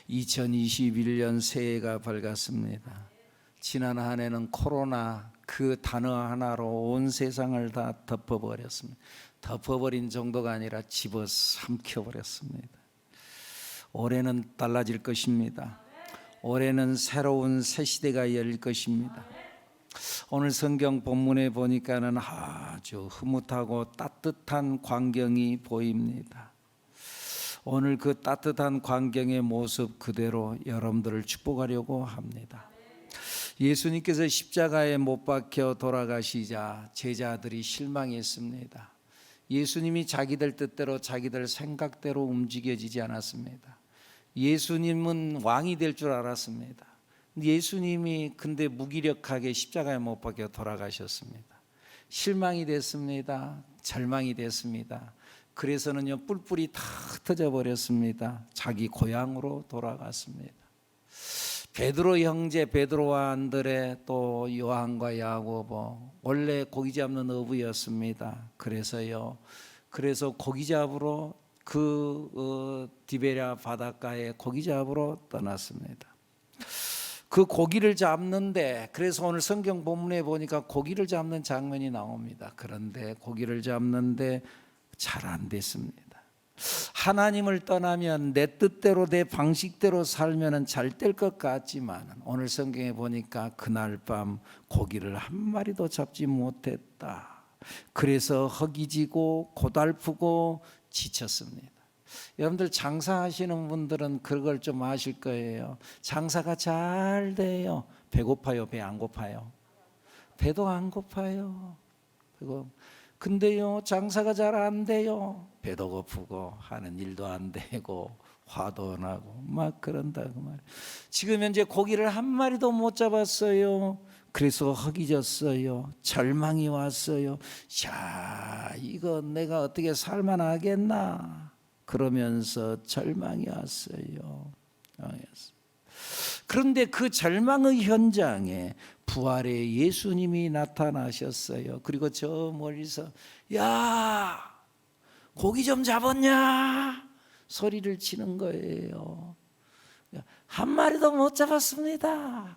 2021년 새해가 밝았습니다. 지난 한 해는 코로나 그 단어 하나로 온 세상을 다 덮어버렸습니다. 덮어버린 정도가 아니라 집어삼켜버렸습니다. 올해는 달라질 것입니다. 올해는 새로운 새 시대가 열릴 것입니다. 오늘 성경 본문에 보니까는 아주 흐뭇하고 따뜻한 광경이 보입니다. 오늘 그 따뜻한 광경의 모습 그대로 여러분들을 축복하려고 합니다. 예수님께서 십자가에 못 박혀 돌아가시자 제자들이 실망했습니다. 예수님이 자기들 뜻대로 자기들 생각대로 움직여지지 않았습니다. 예수님은 왕이 될 줄 알았습니다. 예수님이 근데 무기력하게 십자가에 못 박혀 돌아가셨습니다. 실망이 됐습니다. 절망이 됐습니다. 그래서는요 뿔뿔이 다 터져버렸습니다. 자기 고향으로 돌아갔습니다. 베드로 형제 베드로와 안드레 또 요한과 야고보 원래 고기 잡는 어부였습니다. 그래서 고기 잡으러 디베랴 바닷가에 고기 잡으러 떠났습니다. 그 고기를 잡는데 그래서 오늘 성경 본문에 보니까 고기를 잡는 장면이 나옵니다. 그런데 고기를 잡는데 잘 안 됐습니다. 하나님을 떠나면 내 뜻대로 내 방식대로 살면 잘 될 것 같지만 오늘 성경에 보니까 그날 밤 고기를 한 마리도 잡지 못했다. 그래서 허기지고 고달프고 지쳤습니다. 여러분들 장사하시는 분들은 그걸 좀 아실 거예요. 장사가 잘 돼요. 배고파요? 배 안 고파요? 배도 안 고파요. 근데요 장사가 잘 안 돼요. 배도 고프고 하는 일도 안 되고 화도 나고 막 그런다고 말이에요. 지금 현재 고기를 한 마리도 못 잡았어요. 그래서 허기졌어요. 절망이 왔어요. 자, 이거 내가 어떻게 살만하겠나 그러면서 절망이 왔어요. 그런데 그 절망의 현장에 부활의 예수님이 나타나셨어요. 그리고 저 멀리서 야 고기 좀 잡았냐 소리를 치는 거예요. 한 마리도 못 잡았습니다.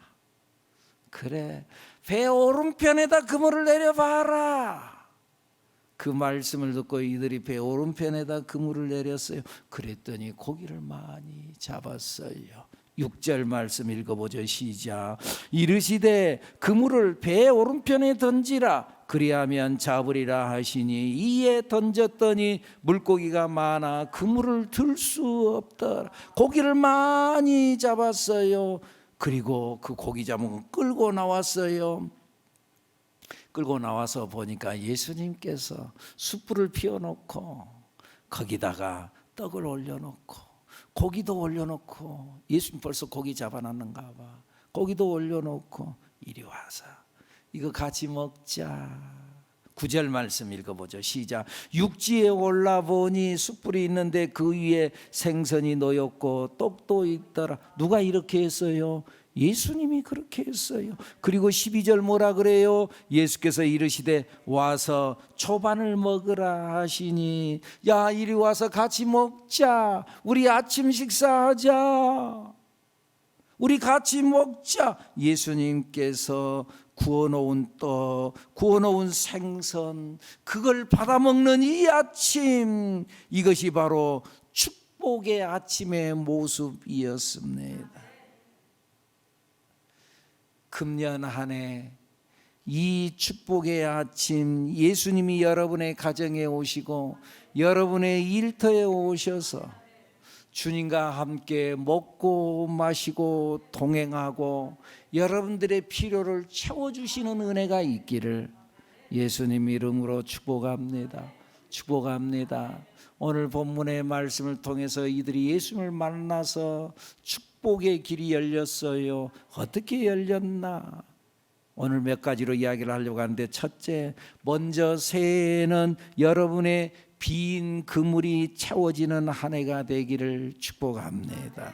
그래 배 오른편에다 그물을 내려봐라. 그 말씀을 듣고 이들이 배 오른편에다 그물을 내렸어요. 그랬더니 고기를 많이 잡았어요. 6절 말씀 읽어보죠. 시작. 이르시되 그물을 배 오른편에 던지라 그리하면 잡으리라 하시니 이에 던졌더니 물고기가 많아 그물을 들 수 없더라. 고기를 많이 잡았어요. 그리고 그 고기 잡은 거 끌고 나왔어요. 끌고 나와서 보니까 예수님께서 숯불을 피워놓고 거기다가 떡을 올려놓고 고기도 올려놓고 예수님 벌써 고기 잡아놨는가 봐. 고기도 올려놓고 이리 와서 이거 같이 먹자. 9절 말씀 읽어보죠. 시작. 육지에 올라보니 숯불이 있는데 그 위에 생선이 놓였고 떡도 있더라. 누가 이렇게 했어요? 예수님이 그렇게 했어요. 그리고 12절 뭐라 그래요? 예수께서 이르시되 와서 초반을 먹으라 하시니 야 이리 와서 같이 먹자. 우리 아침 식사하자. 우리 같이 먹자. 예수님께서 구워놓은 떡, 구워놓은 생선 그걸 받아먹는 이 아침 이것이 바로 축복의 아침의 모습이었습니다. 금년 한 해 이 축복의 아침 예수님이 여러분의 가정에 오시고 여러분의 일터에 오셔서 주님과 함께 먹고 마시고 동행하고 여러분들의 필요를 채워주시는 은혜가 있기를 예수님 이름으로 축복합니다. 축복합니다. 오늘 본문의 말씀을 통해서 이들이 예수님을 만나서 축복의 길이 열렸어요. 어떻게 열렸나? 오늘 몇 가지로 이야기를 하려고 하는데 첫째, 먼저 새해에는 여러분의 빈 그물이 채워지는 한 해가 되기를 축복합니다.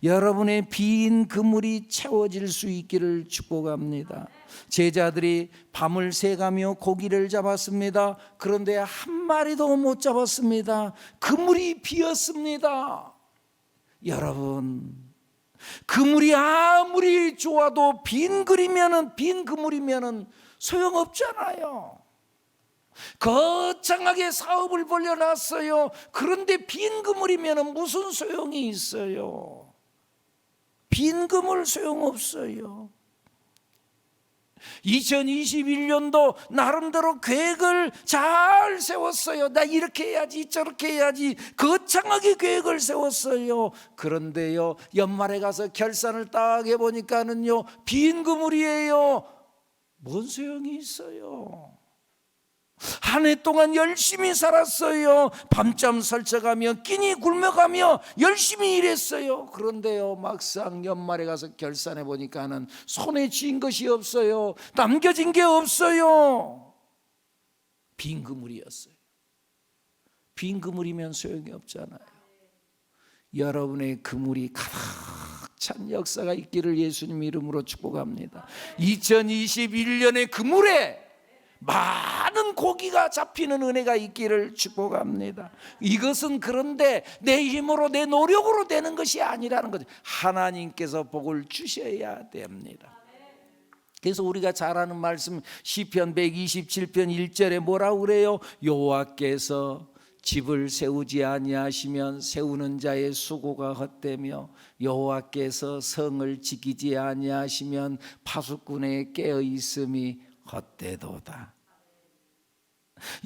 여러분의 빈 그물이 채워질 수 있기를 축복합니다. 제자들이 밤을 새가며 고기를 잡았습니다. 그런데 한 마리도 못 잡았습니다. 그물이 비었습니다. 여러분, 그물이 아무리 좋아도 빈 그물이면은 소용없잖아요. 거창하게 사업을 벌려놨어요. 그런데 빈 그물이면은 무슨 소용이 있어요? 빈 그물 소용없어요. 2021년도 나름대로 계획을 잘 세웠어요. 나 이렇게 해야지 저렇게 해야지 거창하게 계획을 세웠어요. 그런데요, 연말에 가서 결산을 딱 해보니까는요, 빈 그물이에요. 뭔 소용이 있어요? 한 해 동안 열심히 살았어요. 밤잠 설쳐가며 끼니 굶어가며 열심히 일했어요. 그런데요, 막상 연말에 가서 결산해 보니까는 손에 쥔 것이 없어요. 남겨진 게 없어요. 빈 그물이었어요. 빈 그물이면 소용이 없잖아요. 여러분의 그물이 가득 찬 역사가 있기를 예수님 이름으로 축복합니다. 2021년의 그물에 많은 고기가 잡히는 은혜가 있기를 축복합니다. 이것은 그런데 내 힘으로 내 노력으로 되는 것이 아니라는 거죠. 하나님께서 복을 주셔야 됩니다. 그래서 우리가 잘 아는 말씀 시편 127편 1절에 뭐라고 그래요? 여호와께서 집을 세우지 아니하시면 세우는 자의 수고가 헛되며 여호와께서 성을 지키지 아니하시면 파수꾼의 깨어 있음이 헛되도다.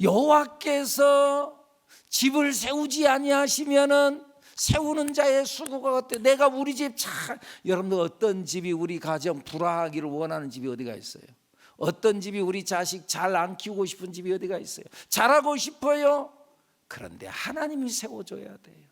여호와께서 집을 세우지 아니하시면은 세우는 자의 수고가 헛돼. 내가 우리 집 여러분들 어떤 집이 우리 가정 불화하기를 원하는 집이 어디가 있어요? 어떤 집이 우리 자식 잘 안 키우고 싶은 집이 어디가 있어요? 잘하고 싶어요. 그런데 하나님이 세워줘야 돼요.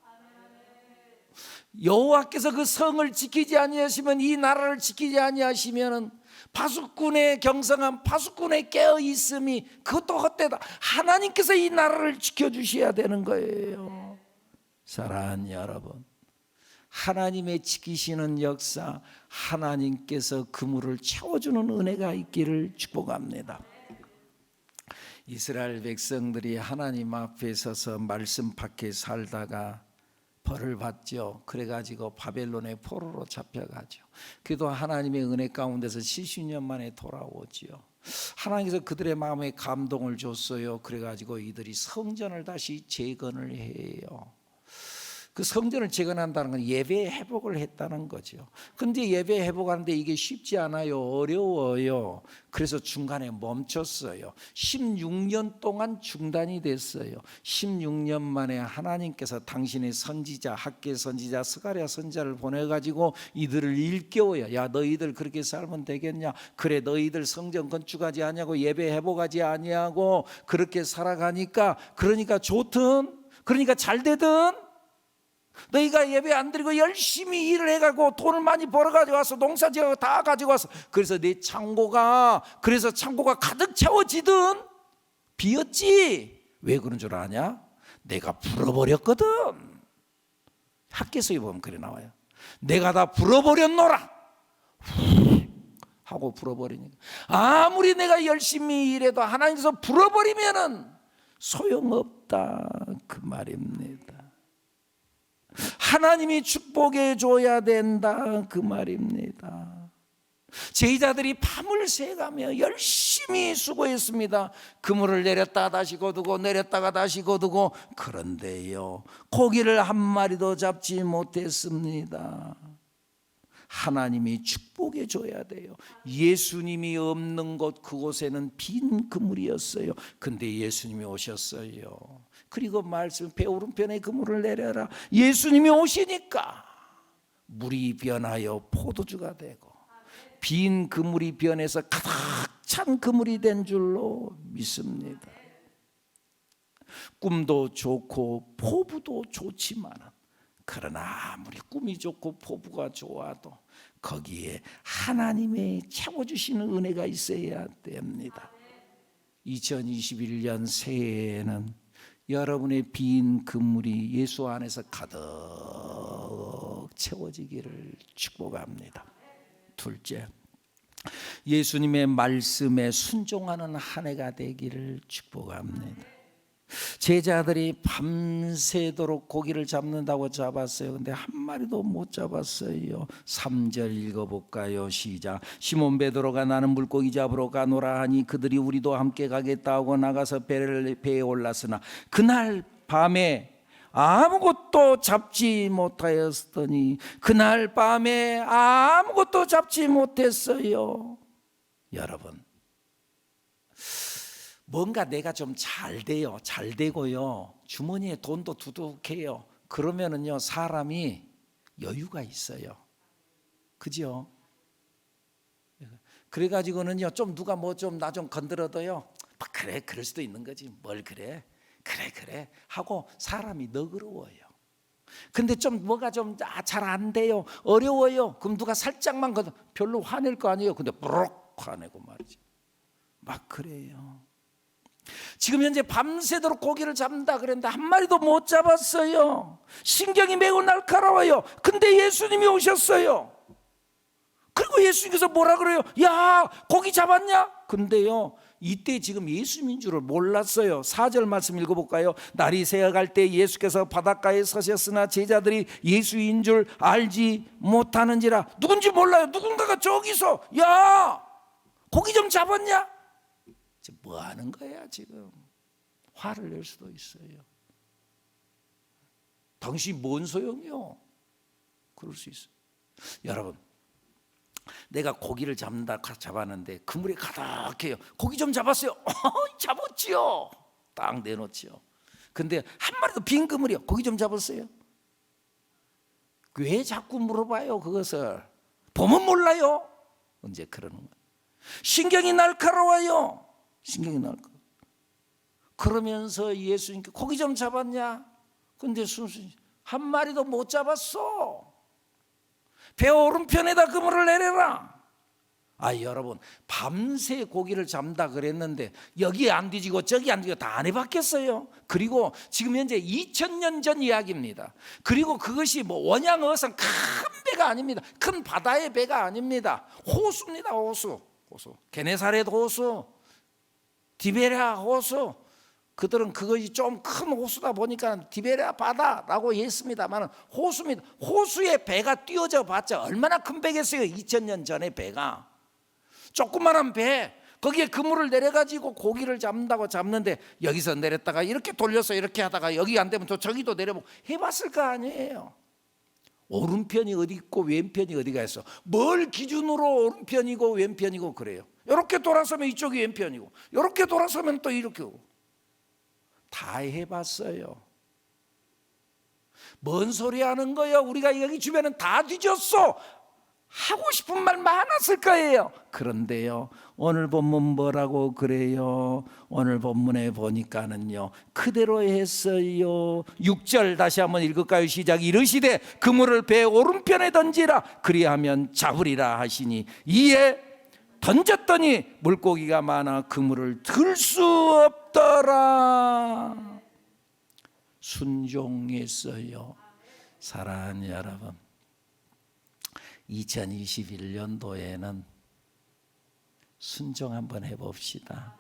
여호와께서 그 성을 지키지 아니하시면, 이 나라를 지키지 아니하시면은 파수꾼의 경성한 파수꾼의 깨어 있음이 그것도 헛되다. 하나님께서 이 나라를 지켜주셔야 되는 거예요. 사랑하는 여러분, 하나님의 지키시는 역사, 하나님께서 그물을 채워주는 은혜가 있기를 축복합니다. 이스라엘 백성들이 하나님 앞에 서서 말씀 밖에 살다가 벌을 받죠. 그래가지고 바벨론의 포로로 잡혀가죠. 그래도 하나님의 은혜 가운데서 70년 만에 돌아오죠. 하나님께서 그들의 마음에 감동을 줬어요. 그래가지고 이들이 성전을 다시 재건을 해요. 그 성전을 재건한다는 건 예배 회복을 했다는 거죠. 근데 예배 회복하는데 이게 쉽지 않아요. 어려워요. 그래서 중간에 멈췄어요. 16년 동안 중단이 됐어요. 16년 만에 하나님께서 당신의 선지자, 학개 선지자, 스가랴 선지자를 보내가지고 이들을 일깨워요. 야, 너희들 그렇게 살면 되겠냐? 그래, 너희들 성전 건축하지 아니하고 예배 회복하지 아니하고 그렇게 살아가니까, 그러니까 좋든, 그러니까 잘 되든, 너희가 예배 안 드리고 열심히 일을 해가지고 돈을 많이 벌어가지고 와서 농사지어 다 가지고 와서, 그래서 내 창고가 가득 채워지든 비었지. 왜 그런 줄 아냐? 내가 불어버렸거든. 학개서에 보면 그래 나와요. 내가 다 불어버렸노라 하고 불어버리니까, 아무리 내가 열심히 일해도 하나님께서 불어버리면은 소용없다 그 말입니다. 하나님이 축복해 줘야 된다 그 말입니다. 제자들이 밤을 새가며 열심히 수고했습니다. 그물을 내렸다가 다시 거두고 내렸다가 다시 거두고, 그런데요, 고기를 한 마리도 잡지 못했습니다. 하나님이 축복해 줘야 돼요. 예수님이 없는 곳, 그곳에는 빈 그물이었어요. 근데 예수님이 오셨어요. 그리고 말씀, 배오른편에 그물을 내려라. 예수님이 오시니까 물이 변하여 포도주가 되고 빈 그물이 변해서 가득 찬 그물이 된 줄로 믿습니다. 꿈도 좋고 포부도 좋지만, 그러나 아무리 꿈이 좋고 포부가 좋아도 거기에 하나님의 채워주시는 은혜가 있어야 됩니다. 2021년 새해에는 여러분의 빈 그물이 예수 안에서 가득 채워지기를 축복합니다. 둘째, 예수님의 말씀에 순종하는 한 해가 되기를 축복합니다. 제자들이 밤새도록 고기를 잡는다고 잡았어요. 근데 한 마리도 못 잡았어요. 3절 읽어볼까요? 시작. 시몬 베드로가 나는 물고기 잡으러 가노라 하니 그들이 우리도 함께 가겠다 하고 나가서 배에 올랐으나 그날 밤에 아무것도 잡지 못하였더니 그날 밤에 아무것도 잡지 못했어요. 여러분, 뭔가 내가 좀 잘 돼요. 잘 되고요. 주머니에 돈도 두둑해요. 그러면은요, 사람이 여유가 있어요. 그죠? 그래가지고는요, 좀 누가 뭐 좀 나 좀 건드려도요, 그래, 그럴 수도 있는 거지. 뭘 그래? 그래 하고 사람이 너그러워요. 근데 좀 뭐가 좀 잘 안 돼요. 어려워요. 그럼 누가 살짝만 별로 화낼 거 아니에요. 근데 부럭 화내고 말이지. 막 그래요. 지금 현재 밤새도록 고기를 잡는다 그랬는데 한 마리도 못 잡았어요. 신경이 매우 날카로워요. 근데 예수님이 오셨어요. 그리고 예수님께서 뭐라 그래요? 야, 고기 잡았냐? 근데요, 이때 지금 예수님인 줄을 몰랐어요. 4절 말씀 읽어볼까요? 날이 새어갈 때 예수께서 바닷가에 서셨으나 제자들이 예수인 줄 알지 못하는지라. 누군지 몰라요. 누군가가 저기서 야, 고기 좀 잡았냐? 지금 뭐 하는 거야 지금? 화를 낼 수도 있어요. 당신이 뭔 소용이요? 그럴 수 있어요. 여러분, 내가 고기를 잡았는데 그물이 가득해요. 고기 좀 잡았어요. 잡았지요. 딱 내놓지요. 근데 한 마리도 빈 그물이요. 고기 좀 잡았어요. 왜 자꾸 물어봐요 그것을? 보면 몰라요. 언제 그러는 거예요. 신경이 날카로워요. 신경이 날카로워. 그러면서 예수님께 고기 좀 잡았냐? 근데 순순히 한 마리도 못 잡았어. 배 오른편에다 그물을 내려라. 여러분, 밤새 고기를 잡는다 그랬는데 여기 안 뒤지고 저기 안 뒤지고 다 안 해봤겠어요? 그리고 지금 현재 2000년 전 이야기입니다. 그리고 그것이 뭐 원양어선 큰 배가 아닙니다. 큰 바다의 배가 아닙니다. 호수입니다. 호수. 게네사렛 호수, 디베랴 호수. 그들은 그것이 좀 큰 호수다 보니까 디베랴 바다라고 했습니다만 호수입니다. 호수에 배가 띄워져 봤자 얼마나 큰 배겠어요. 2000년 전의 배가. 조그만한 배, 거기에 그물을 내려가지고 고기를 잡는다고 잡는데 여기서 내렸다가 이렇게 돌려서 이렇게 하다가 여기 안 되면 또 저기도 내려보고 해봤을 거 아니에요. 오른편이 어디 있고 왼편이 어디가 있어. 뭘 기준으로 오른편이고 왼편이고 그래요. 이렇게 돌아서면 이쪽이 왼편이고 이렇게 돌아서면 또 이렇게 오고. 다 해봤어요. 뭔 소리 하는 거예요? 우리가 여기 주변은 다 뒤졌어. 하고 싶은 말 많았을 거예요. 그런데요, 오늘 본문 뭐라고 그래요? 오늘 본문에 보니까는요, 그대로 했어요. 6절 다시 한번 읽을까요? 시작. 이르시되 그물을 배 오른편에 던지라. 그리하면 잡으리라 하시니 이에 던졌더니 물고기가 많아 그물을 들 수 없더라. 순종했어요. 사랑하는 여러분, 2021년도에는 순종 한번 해봅시다.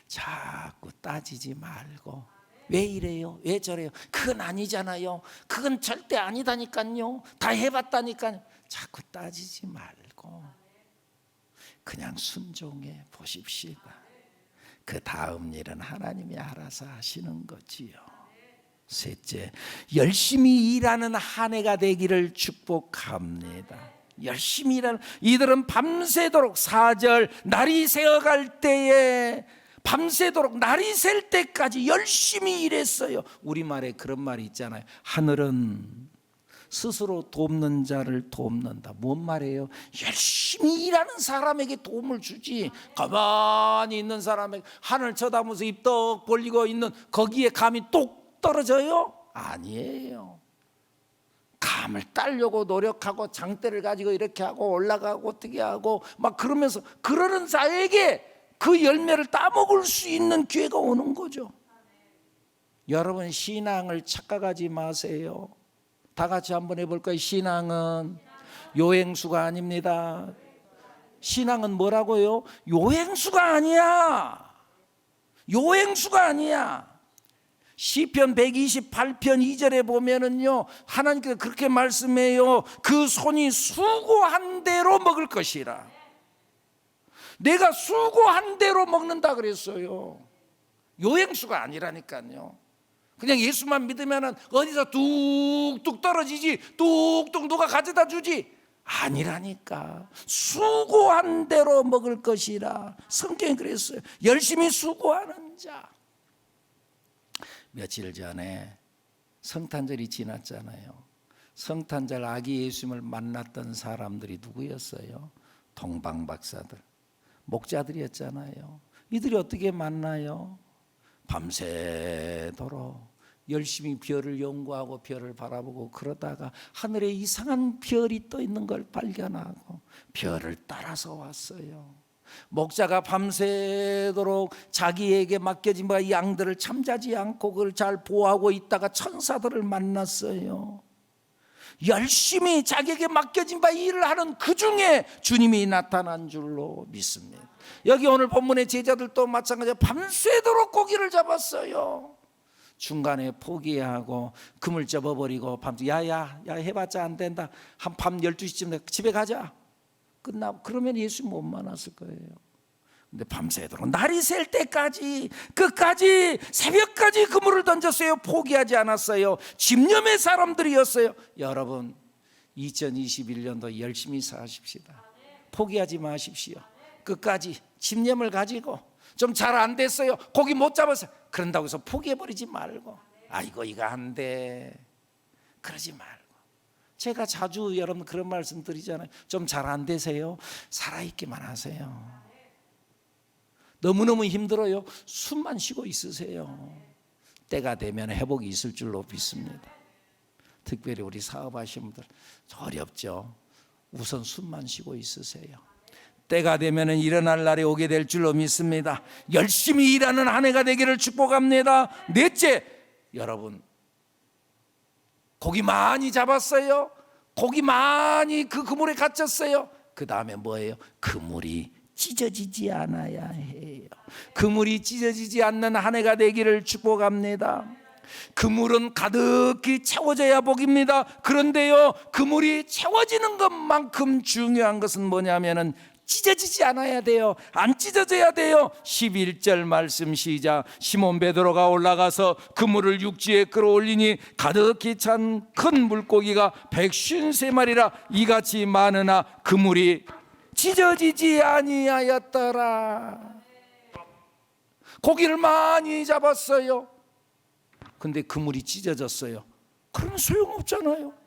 자꾸 따지지 말고 왜 이래요? 왜 저래요? 그건 아니잖아요. 그건 절대 아니다니까요. 다 해봤다니까요. 자꾸 따지지 말고 그냥 순종해 보십시다. 그 다음 일은 하나님이 알아서 하시는 거지요. 셋째, 열심히 일하는 한 해가 되기를 축복합니다. 열심히 일하는 이들은 밤새도록 4절 날이 새어갈 때에 밤새도록 날이 셀 때까지 열심히 일했어요. 우리말에 그런 말이 있잖아요. 하늘은 스스로 돕는 자를 돕는다. 뭔 말이에요? 열심히 일하는 사람에게 도움을 주지, 가만히 있는 사람에게 하늘 쳐다보면서 입 떡 벌리고 있는 거기에 감이 똑 떨어져요? 아니에요. 감을 따려고 노력하고 장대를 가지고 이렇게 하고 올라가고 어떻게 하고 막 그러면서 그러는 자에게 그 열매를 따먹을 수 있는 기회가 오는 거죠. 여러분, 신앙을 착각하지 마세요. 다 같이 한번 해볼까요? 신앙은 요행수가 아닙니다. 신앙은 뭐라고요? 요행수가 아니야. 요행수가 아니야. 시편 128편 2절에 보면은요, 하나님께서 그렇게 말씀해요. 그 손이 수고한 대로 먹을 것이라. 내가 수고한 대로 먹는다 그랬어요. 요행수가 아니라니까요. 그냥 예수만 믿으면 어디서 뚝뚝 떨어지지, 뚝뚝 누가 가져다 주지, 아니라니까. 수고한 대로 먹을 것이라. 성경이 그랬어요. 열심히 수고하는 자. 며칠 전에 성탄절이 지났잖아요. 성탄절 아기 예수님을 만났던 사람들이 누구였어요? 동방박사들, 목자들이었잖아요. 이들이 어떻게 만나요? 밤새도록 열심히 별을 연구하고 별을 바라보고 그러다가 하늘에 이상한 별이 떠 있는 걸 발견하고 별을 따라서 왔어요. 목자가 밤새도록 자기에게 맡겨진 양들을 잠자지 않고 그걸 잘 보호하고 있다가 천사들을 만났어요. 열심히 자기에게 맡겨진 일을 하는 그 중에 주님이 나타난 줄로 믿습니다. 여기 오늘 본문의 제자들도 마찬가지로 밤새도록 고기를 잡았어요. 중간에 포기하고 그물 접어버리고 밤새 야야 해봤자 안 된다. 한 밤 12시쯤 집에 가자. 끝나고 그러면 예수 못 만났을 거예요. 근데 밤새도록 날이 셀 때까지 끝까지 새벽까지 그물을 던졌어요. 포기하지 않았어요. 집념의 사람들이었어요. 여러분 2021년도 열심히 사십시다. 포기하지 마십시오. 끝까지 집념을 가지고 좀 잘 안 됐어요. 고기 못 잡았어요. 그런다고 해서 포기해버리지 말고 아이고 이거 안 돼 그러지 말고. 제가 자주 여러분 그런 말씀 드리잖아요. 좀 잘 안 되세요? 살아있기만 하세요. 너무너무 힘들어요. 숨만 쉬고 있으세요. 때가 되면 회복이 있을 줄로 믿습니다. 특별히 우리 사업하시는 분들 어렵죠. 우선 숨만 쉬고 있으세요. 때가 되면 일어날 날이 오게 될 줄로 믿습니다. 열심히 일하는 한 해가 되기를 축복합니다. 넷째, 여러분 고기 많이 잡았어요. 고기 많이 그 그물에 갇혔어요. 그 다음에 뭐예요? 그물이 찢어지지 않아야 해요. 그물이 찢어지지 않는 한 해가 되기를 축복합니다. 그물은 가득히 채워져야 복입니다. 그런데요, 그물이 채워지는 것만큼 중요한 것은 뭐냐면은 찢어지지 않아야 돼요. 안 찢어져야 돼요. 11절 말씀 시작. 시몬 베드로가 올라가서 그물을 육지에 끌어올리니 가득히 찬 큰 물고기가 153마리라 이같이 많으나 그물이 찢어지지 아니하였더라. 고기를 많이 잡았어요. 근데 그물이 찢어졌어요. 그러면 소용없잖아요.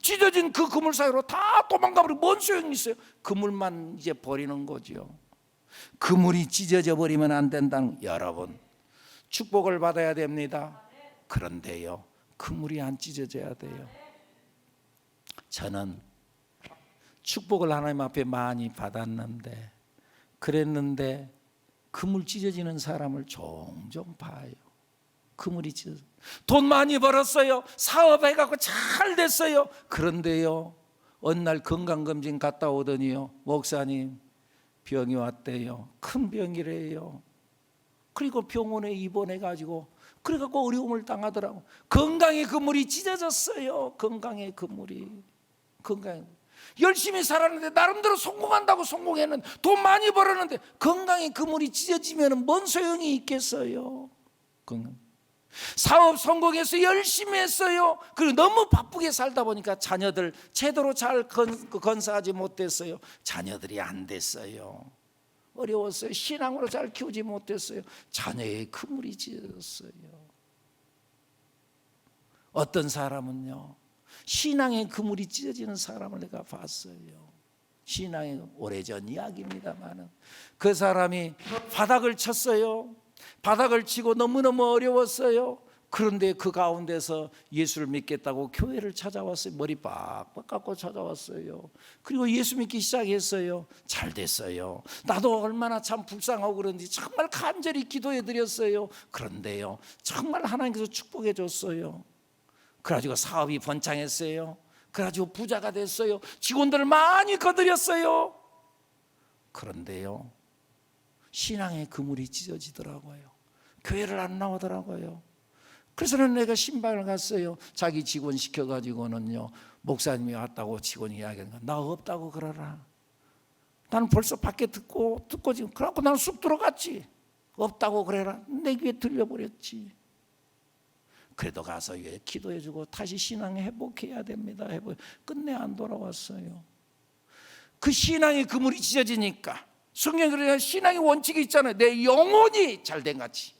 찢어진 그 그물 사이로 다 도망가버리면 뭔 소용이 있어요? 그물만 이제 버리는 거죠. 그물이 찢어져 버리면 안 된다는, 여러분 축복을 받아야 됩니다. 그런데요, 그물이 안 찢어져야 돼요. 저는 축복을 하나님 앞에 많이 받았는데 그랬는데 그물 찢어지는 사람을 종종 봐요. 그물이 찢어져. 돈 많이 벌었어요. 사업해갖고 잘 됐어요. 그런데요, 어느 날 건강검진 갔다 오더니요, 목사님 병이 왔대요. 큰 병이래요. 그리고 병원에 입원해가지고 그래갖고 어려움을 당하더라고. 건강의 그물이 찢어졌어요. 건강의 그물이. 열심히 살았는데 나름대로 성공한다고 성공했는데 돈 많이 벌었는데 건강의 그물이 찢어지면 뭔 소용이 있겠어요? 사업 성공해서 열심히 했어요. 그리고 너무 바쁘게 살다 보니까 자녀들 제대로 잘 건사하지 못했어요. 자녀들이 안 됐어요. 어려웠어요. 신앙으로 잘 키우지 못했어요. 자녀의 그물이 찢어졌어요. 어떤 사람은요, 신앙의 그물이 찢어지는 사람을 내가 봤어요. 신앙의 오래전 이야기입니다만 그 사람이 바닥을 쳤어요. 바닥을 치고 너무너무 어려웠어요. 그런데 그 가운데서 예수를 믿겠다고 교회를 찾아왔어요. 머리 빡빡 깎고 찾아왔어요. 그리고 예수 믿기 시작했어요. 잘 됐어요. 나도 얼마나 참 불쌍하고 그런지 정말 간절히 기도해 드렸어요. 그런데요, 정말 하나님께서 축복해 줬어요. 그래가지고 사업이 번창했어요. 그래가지고 부자가 됐어요. 직원들을 많이 거들였어요. 그런데요, 신앙의 그물이 찢어지더라고요. 교회를 안 나오더라고요. 그래서는 내가 신방을 갔어요. 자기 직원 시켜가지고는요, 목사님이 왔다고 직원이 이야기하는 거야. 나 없다고 그러라. 나는 벌써 밖에 듣고 지금 그래갖고 나는 쑥 들어갔지. 없다고 그래라. 내 귀에 들려버렸지. 그래도 가서 기도해주고 다시 신앙 회복해야 됩니다. 끝내 안 돌아왔어요. 그 신앙의 그물이 찢어지니까, 성경에 그래야 신앙의 원칙이 있잖아요. 내 영혼이 잘된 같이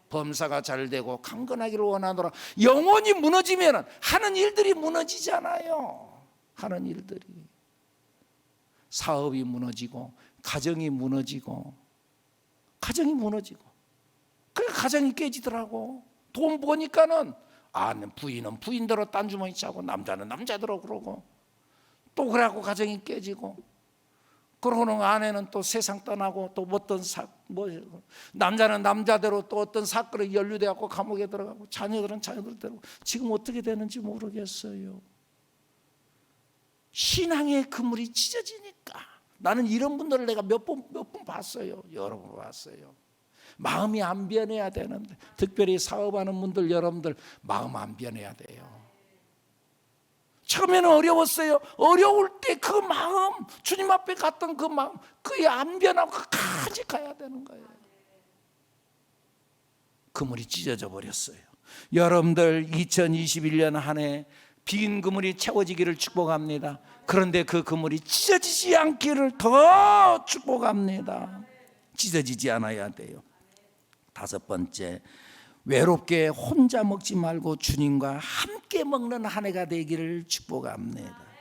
범사가 잘되고 강건하기를 원하노라. 영혼이 무너지면 하는 일들이 무너지잖아요. 하는 일들이, 사업이 무너지고 가정이 무너지고 그러니까 가정이 깨지더라고. 돈 버니까는 부인은 부인대로 딴 주머니 차고 남자는 남자대로 그러고 또 그래갖고 가정이 깨지고, 그러고는 아내는 또 세상 떠나고 또 어떤 남자는 남자대로 또 어떤 사건에 연루돼갖고 감옥에 들어가고 자녀들은 자녀들대로 지금 어떻게 되는지 모르겠어요. 신앙의 그물이 찢어지니까. 나는 이런 분들을 내가 몇 번 봤어요. 여러 번 봤어요. 마음이 안 변해야 되는데, 특별히 사업하는 분들, 여러분들 마음 안 변해야 돼요. 처음에는 어려웠어요. 어려울 때 그 마음, 주님 앞에 갔던 그 마음, 그게 안 변하고 끝까지 가야 되는 거예요. 그물이 찢어져 버렸어요. 여러분들 2021년 한 해 빈 그물이 채워지기를 축복합니다. 그런데 그 그물이 찢어지지 않기를 더 축복합니다. 찢어지지 않아야 돼요. 5번째, 외롭게 혼자 먹지 말고 주님과 함께 먹는 한 해가 되기를 축복합니다.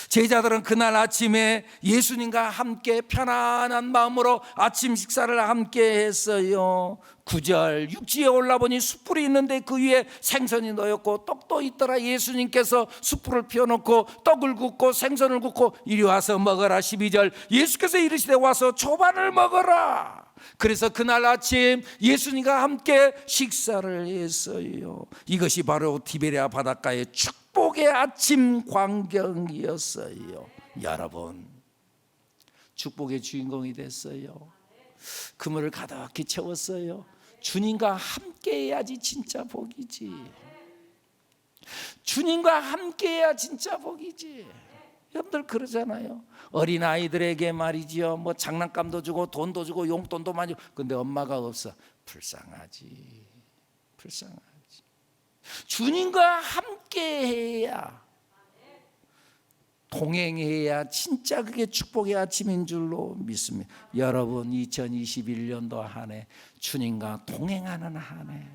제자들은 그날 아침에 예수님과 함께 편안한 마음으로 아침 식사를 함께 했어요. 9절, 육지에 올라보니 숯불이 있는데 그 위에 생선이 놓였고 떡도 있더라. 예수님께서 숯불을 피워놓고 떡을 굽고 생선을 굽고 이리 와서 먹어라. 12절, 예수께서 이르시되 와서 초반을 먹어라. 그래서 그날 아침 예수님과 함께 식사를 했어요. 이것이 바로 티베리아 바닷가의 축복의 아침 광경이었어요. 여러분, 축복의 주인공이 됐어요. 그물을 가득히 채웠어요. 주님과 함께 해야지 진짜 복이지. 주님과 함께 해야 진짜 복이지. 여러분들 그러잖아요. 어린아이들에게 말이지요, 뭐 장난감도 주고 돈도 주고 용돈도 많이 주고, 근데 엄마가 없어. 불쌍하지. 주님과 함께 해야, 동행해야 진짜 그게 축복의 아침인 줄로 믿습니다. 여러분, 2021년도 한 해 주님과 동행하는 한 해,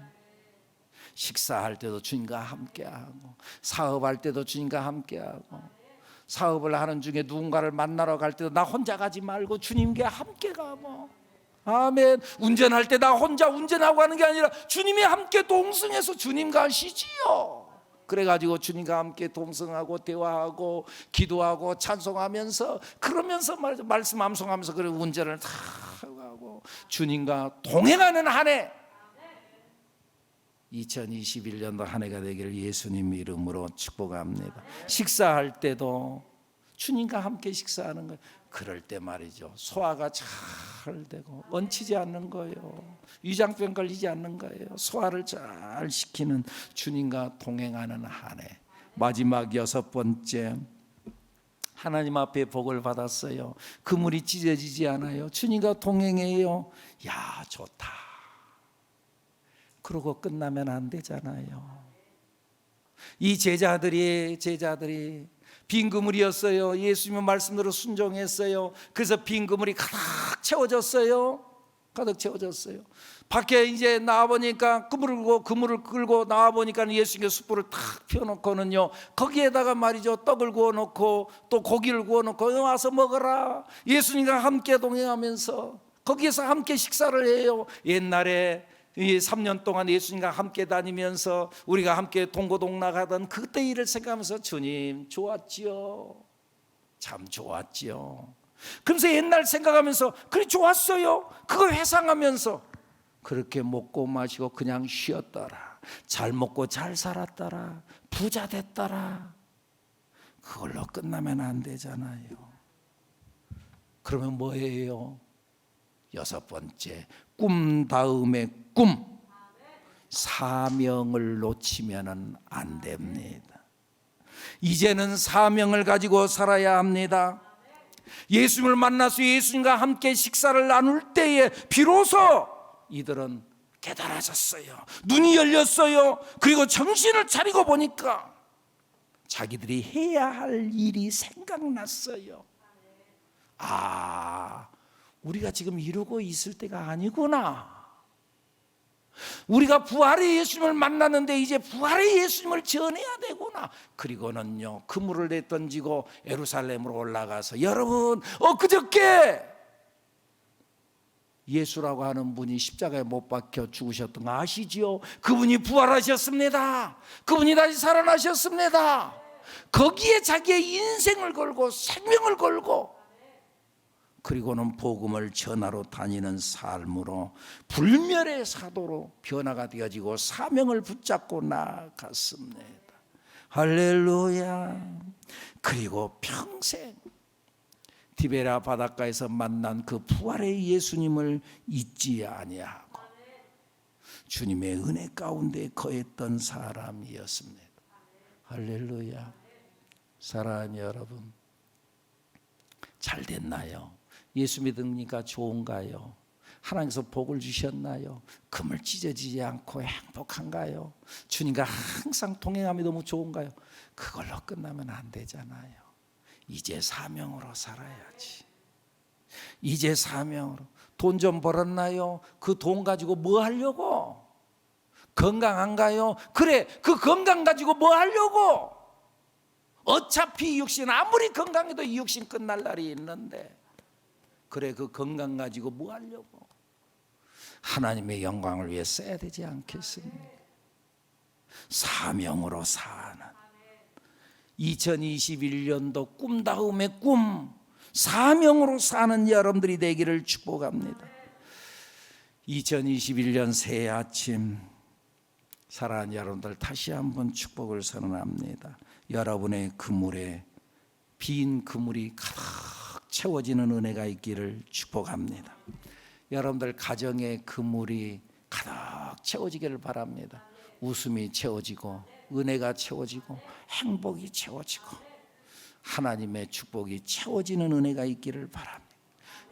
식사할 때도 주님과 함께하고, 사업할 때도 주님과 함께하고, 사업을 하는 중에 누군가를 만나러 갈 때도 나 혼자 가지 말고 주님과 함께 가고, 아멘. 운전할 때 나 혼자 운전하고 하는 게 아니라 주님이 함께 동승해서 주님과 하시지요. 그래가지고 주님과 함께 동성하고 대화하고 기도하고 찬송하면서, 그러면서 말씀 암송하면서 그래 운전을 다 하고 주님과 동행하는 한 해, 2021년도 한 해가 되기를 예수님 이름으로 축복합니다. 식사할 때도 주님과 함께 식사하는 거예요. 그럴 때 말이죠, 소화가 잘 되고 얹히지 않는 거예요. 위장병 걸리지 않는 거예요. 소화를 잘 시키는 주님과 동행하는 한 해. 마지막 6번째, 하나님 앞에 복을 받았어요. 그물이 찢어지지 않아요. 주님과 동행해요. 야, 좋다. 그러고 끝나면 안 되잖아요. 이 제자들이 빈 그물이었어요. 예수님의 말씀대로 순종했어요. 그래서 빈 그물이 가득 채워졌어요. 밖에 이제 나와보니까 그물을 끌고 나와보니까 예수님께 숯불을 탁 피워놓고는요, 거기에다가 말이죠, 떡을 구워놓고 또 고기를 구워놓고 와서 먹어라. 예수님과 함께 동행하면서 거기에서 함께 식사를 해요. 옛날에 이 3년 동안 예수님과 함께 다니면서 우리가 함께 동고동락하던 그때 일을 생각하면서 주님 좋았지요. 참 좋았지요. 그러면서 옛날 생각하면서 그래 좋았어요. 그걸 회상하면서 그렇게 먹고 마시고 그냥 쉬었더라. 잘 먹고 잘 살았더라. 부자 됐더라. 그걸로 끝나면 안 되잖아요. 그러면 뭐예요? 6번째, 꿈 다음에 꿈. 사명을 놓치면은 안 됩니다. 이제는 사명을 가지고 살아야 합니다. 예수님을 만나서 예수님과 함께 식사를 나눌 때에 비로소 이들은 깨달아졌어요. 눈이 열렸어요. 그리고 정신을 차리고 보니까 자기들이 해야 할 일이 생각났어요. 아, 우리가 지금 이러고 있을 때가 아니구나. 우리가 부활의 예수님을 만났는데 이제 부활의 예수님을 전해야 되구나. 그리고는요, 그물을 내던지고 예루살렘으로 올라가서, 여러분, 그저께 예수라고 하는 분이 십자가에 못 박혀 죽으셨던 거 아시지요? 그분이 부활하셨습니다. 그분이 다시 살아나셨습니다. 거기에 자기의 인생을 걸고 생명을 걸고, 그리고는 복음을 전하러 다니는 삶으로 불멸의 사도로 변화가 되어지고 사명을 붙잡고 나아갔습니다. 할렐루야. 그리고 평생 디베랴 바닷가에서 만난 그 부활의 예수님을 잊지 아니하고 주님의 은혜 가운데 거했던 사람이었습니다. 할렐루야. 사랑하는 여러분, 잘 됐나요? 예수 믿으니까 좋은가요? 하나님께서 복을 주셨나요? 금을 찢어지지 않고 행복한가요? 주님과 항상 동행함이 너무 좋은가요? 그걸로 끝나면 안 되잖아요. 이제 사명으로 살아야지. 이제 사명으로. 돈 좀 벌었나요? 그 돈 가지고 뭐 하려고? 건강한가요? 그래, 그 건강 가지고 뭐 하려고? 어차피 이 육신, 아무리 건강해도 이 육신 끝날 날이 있는데, 그래, 그 건강 가지고 뭐 하려고? 하나님의 영광을 위해 써야 되지 않겠습니까? 사명으로 사는 2021년도 꿈다움의 꿈, 사명으로 사는 여러분들이 되기를 축복합니다. 2021년 새해 아침, 사랑하는 여러분들, 다시 한번 축복을 선언합니다. 여러분의 그물에 빈 그물이 가득 채워지는 은혜가 있기를 축복합니다. 여러분들 가정의 그물이 가득 채워지기를 바랍니다. 웃음이 채워지고 은혜가 채워지고 행복이 채워지고 하나님의 축복이 채워지는 은혜가 있기를 바랍니다.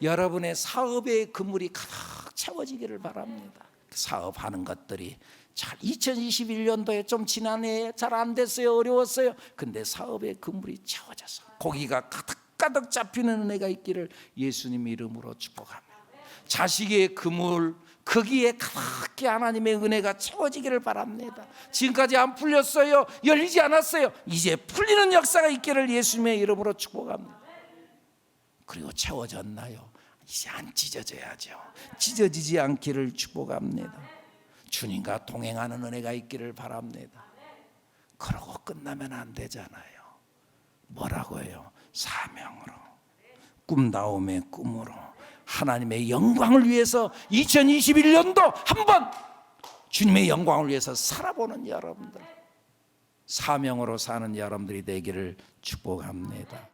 여러분의 사업의 그물이 가득 채워지기를 바랍니다. 사업하는 것들이 잘 2021년도에 좀 지난해에 잘 안 됐어요. 어려웠어요. 근데 사업의 그물이 채워져서 고기가 가득 잡히는 은혜가 있기를 예수님 이름으로 축복합니다. 자식의 그물, 거기에 가득히 하나님의 은혜가 채워지기를 바랍니다. 지금까지 안 풀렸어요. 열리지 않았어요. 이제 풀리는 역사가 있기를 예수님의 이름으로 축복합니다. 그리고 채워졌나요? 이제 안 찢어져야죠. 찢어지지 않기를 축복합니다. 주님과 동행하는 은혜가 있기를 바랍니다. 그러고 끝나면 안 되잖아요. 뭐라고요? 사명으로, 꿈다움의 꿈으로 하나님의 영광을 위해서 2021년도 한번 주님의 영광을 위해서 살아보는 여러분들, 사명으로 사는 여러분들이 되기를 축복합니다.